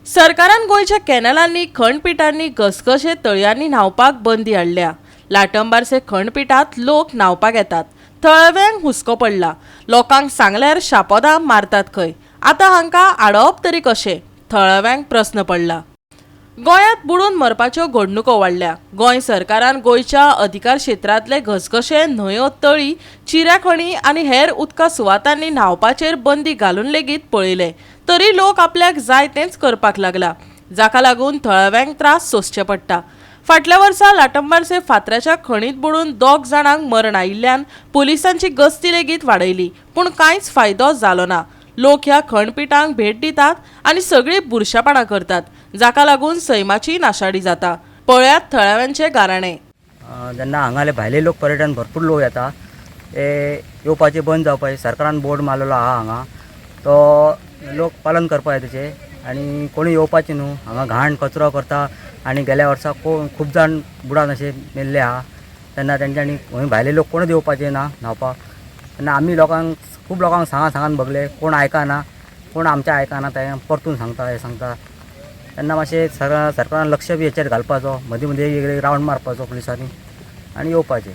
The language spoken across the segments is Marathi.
सरकारान गोयच्या कॅनलांनी खंडपिठांनी घसघशे तळयांनी न्हावपाक बंदी हाडल्या। लाटंबारसे खंडपिठांत लोक न्हावपाक येतात। थळव्यांक हुस्को पडला। लोकांक सांगल्यार शापोदां मारतात खंय। आतां हांकां आडोवप तरी कशें? थळव्यांक प्रस्न पडला। गोंयांत बुडून मरपाच्यो घडणुको वाडल्या। गोंय सरकारान गोंयच्या अधिकार क्षेत्रांतले घसघशे न्हंयो, तळी, चिऱ्याखणी आनी हेर उदका सुवातांनी न्हावपाचेर बंदी घालून लेगीत पळयले, तरी लोक आपल्याक जाय तेंच करपाक लागला, जाका लागून थळव्यांक त्रास सोंसचे पडटा। फाटल्या वर्सा लाटंबारसे फातराच्या खणींत बुडून 2 जाणांक मरण आयिल्ल्यान पुलिसांची गस्ती लेगीत वाडयली, पूण कांयच फायदो जालो ना। लोक ह्या खंडपिठांक भेट दितात आनी सगळी बुरशेपणां करतात, जाका लागून सैमाची नाशाडी जाता। पळयात थळाव्यांचे गाराणे। जेन्ना हांगाले भायले लोक पर्यटन भरपूर लोक येता, ते येवपाचे बंद जावपाचे सरकारान बोर्ड मारलेलो आहा हांगा, तो लोक पालन करपाक जाय तेचे। आनी कोणी येवपाचे न्हू, हांगा घाण कचरो करता आनी गेल्या वर्सा खूब जाण बुडान अशे मेल्ले आहा। तेन्ना तेंच्यांनी भायले लोक कोणूच येवपाचे ना न्हावपाक। तेन्ना आमी लोकांक खूब लोकांक सांगान बगले, कोण आयकाना, कोण आमचें आयकाना, ते परतून सांगता हे सांगता। तेन्ना मातशें सरकारान लक्ष बी हेचेर घालपाचो, मदीं मदीं एक रावंड मारपाचो पुलिसांनी आनी येवपाचें।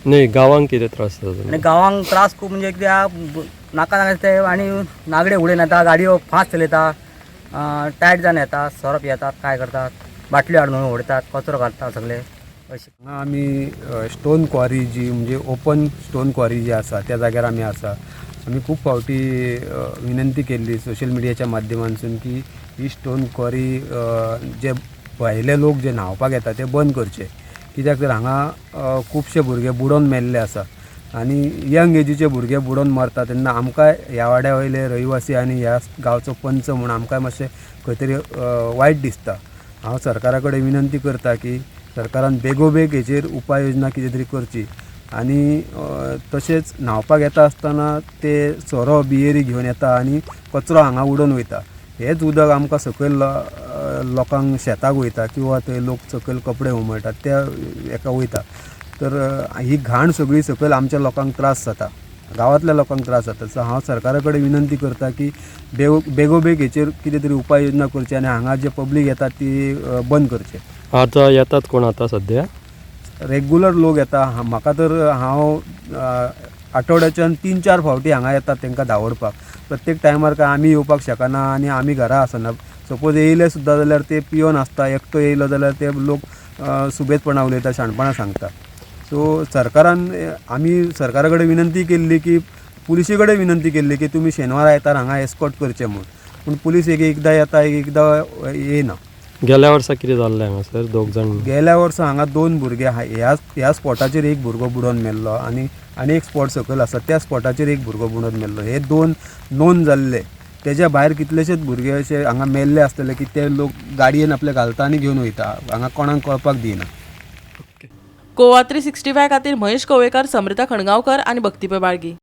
नाही, गांवांक कितें त्रास जाता? आनी गांवांक त्रास खूब म्हणजे कित्याक नाका ते आनी नागडे उडयन येता, गाडयो फास्ट चलयता, टायट जावन येतात, सोरप येतात, काय करतात, बाटल्यो हाडून उडयतात, कचरो घालतात सगळे अशें। आमी स्टोन क्वारी जी म्हणजे ओपन स्टोन क्वारी जी आसा त्या जाग्यार आमी आसा। आमी खूब फावटी विनंती केल्ली सोशल मिडियाच्या माध्यमांतसून की ही स्टोन क्वारी जे भायले लोक जे न्हावपाक येता ते बंद करचे, कित्याक तर हांगा खुबशे भुरगे बुडोवन मेल्ले आसा आनी यंग एजीचे भुरगे बुडोवन मरता। तेन्ना आमकां ह्या वाड्या वयले रहिवासी आनी ह्या गांवचो पंच म्हूण आमकां मातशें खंय तरी वायट दिसता। हांव सरकारा कडेन विनंती करता की सरकारान बेगोबेग हेचेर उपाय योजना कितें तरी करची आनी तशेंच न्हावपाक येता आसतना ते सोरो बियेरी घेवन येता आनी कचरो हांगा उडोवन वयता। हेच उदक आमकां सकयल लोकांक शेताक वयता किंवा थंय लोक सकयल कपडे उमळटात त्या हेका वयता, तर ही घाण सगळी सकयल आमच्या लोकांक त्रास जाता, गांवांतल्या लोकांक त्रास जाता। सो हांव सरकारा कडेन विनंती करता की बेगोबेग हेचेर कितें तरी उपाय योजना करची आनी हांगा जे पब्लीक येतात ती बंद करचे। आता येतात कोण आता सध्या? रेग्युलर लोक येता। म्हाका तर हांव आठवड्याच्यान 3-4 फावटी हांगा येतात तांकां धांवडपाक। प्रत्येक टायमार काय आमी येवपाक शकना आनी आमी घरा आसना। सपोज येयले सुद्दां जाल्यार ते पियोन आसता, एकटो येयलो जाल्यार ते लोक सुबेजपणां उलयता, शाणपणां सांगता। सो सरकारान आमी सरकारा कडेन विनंती केल्ली की पुलिसे कडेन विनंती केल्ली की तुमी शेनवार आयतार हांगा एस्कॉर्ट करचें म्हूण, पूण पुलीस एकदां येता एकदां येयना। गेल्या वर्सा कितें जाल्लें हांगासर? 2 जाण गेल्या वर्सा हांगा 2 भुरगे ह्या स्पॉटाचेर एक भुरगो बुडोवन मेल्लो आनी एक स्पॉट सकयल आसा त्या स्पॉटाचेर एक भुरगो बुडोवन मेल्लो। हे 2 नोंद जाल्ले। तेज्या भायर कितलेशेच भुरगे अशे हांगा मेल्ले आसतले की ते लोक गाडयेन आपले घालता आनी घेवन वयता, हांगा कोणाक कळपाक दिना। गोवा 365 खातीर महेश कवळेकर, समृता खणगांवकर आनी भक्तीपय बाळगी।